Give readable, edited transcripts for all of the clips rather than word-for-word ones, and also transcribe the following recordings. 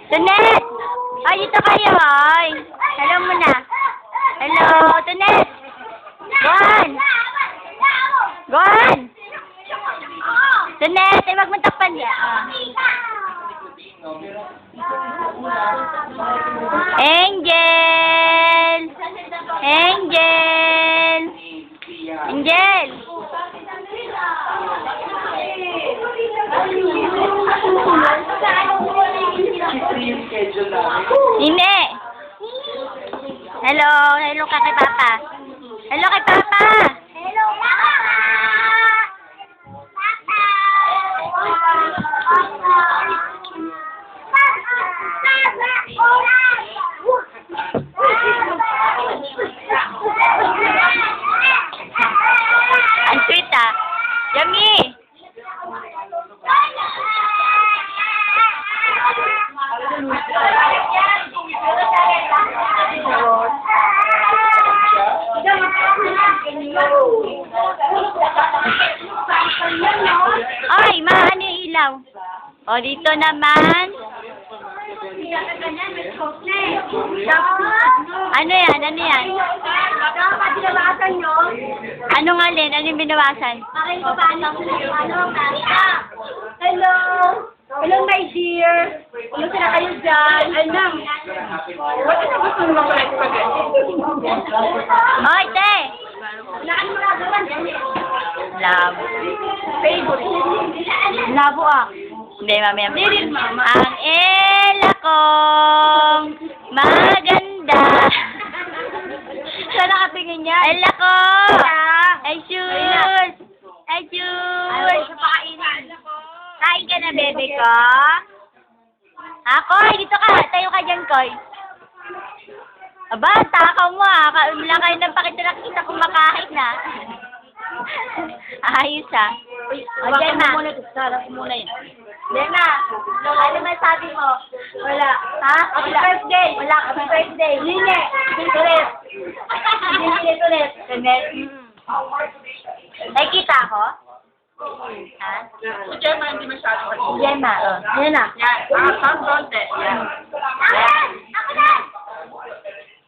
Tunet! Ay, dito kayo, ay. Hello muna. Hello, Tunet! Gon! Gon! Tunet, ay wag mong takpan niya. Angel! Angel! Angel! Nine! Hello! Hello ka kay Papa! Hello kay Papa! Hello, Papa! Ang sweet ah! Yummy! Ay, maano yung ilaw? O, dito naman. Ano yan? Ano yan? Ano nga, Len? Ano yung binawasan? Hello! Hello, my dear! Kumusta na kayo dyan? Ano? What is gusto mo pala spaghetti? Oy, te! Laan mo na gawan. Labo. Favorite. Labo ah. Hindi, mamaya. Ang ela kong maganda. Saan nakatingin niya? Ela ko! Ay, shoes! Ay, shoes! Kain ka na, bebe ko? Ha, Koy? Dito ka. Tayo ka dyan, Koy. Aba, takaw mo ah. Wala kayo nang pakita kumakain na. Ayos ah. O, Gemma. Sarap mo muna yun. Gemma, ano masabi mo? Wala. Ha? Happy birthday. Wala. Happy birthday. Line. Tulit. Line, tulit. Tulit. Ay, kita ako? Ha? Si Gemma hindi masyado. Gemma, oh. Yan na. Yan. Sound konti. Yan.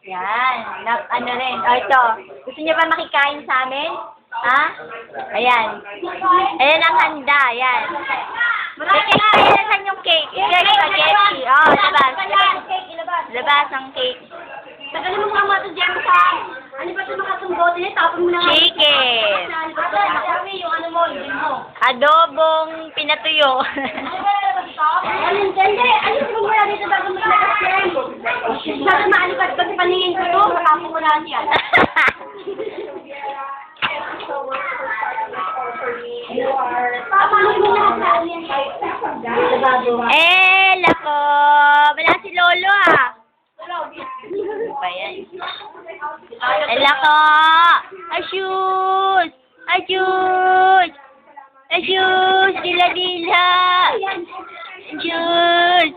Yan. Ano rin. O, ito. Gusto niyo ba makikain sa amin? Ha? Ayan. Ayan ang handa. Ayan. Cake. Ayan saan yung cake? Cake, spaghetti. Oh, labas. Labas ang cake. Tagalin mo mga mga Gemma sa... Ano ba ito makasumbote niya? Tapon mo na nga. Chicken. Yung ano mo, hindi mo. Adobong pinatuyo. Alin, hindi. Alin mo muna dito bago mo nag-explain. Sabi maalipad pag paningin ko to, makapo mo lang yan. Paano mo na sa alin? Lako. Wala si Lolo ah. Ano ba yan? Lako. Asyus. Asyus. Asyus. Dila-dila. Asyus.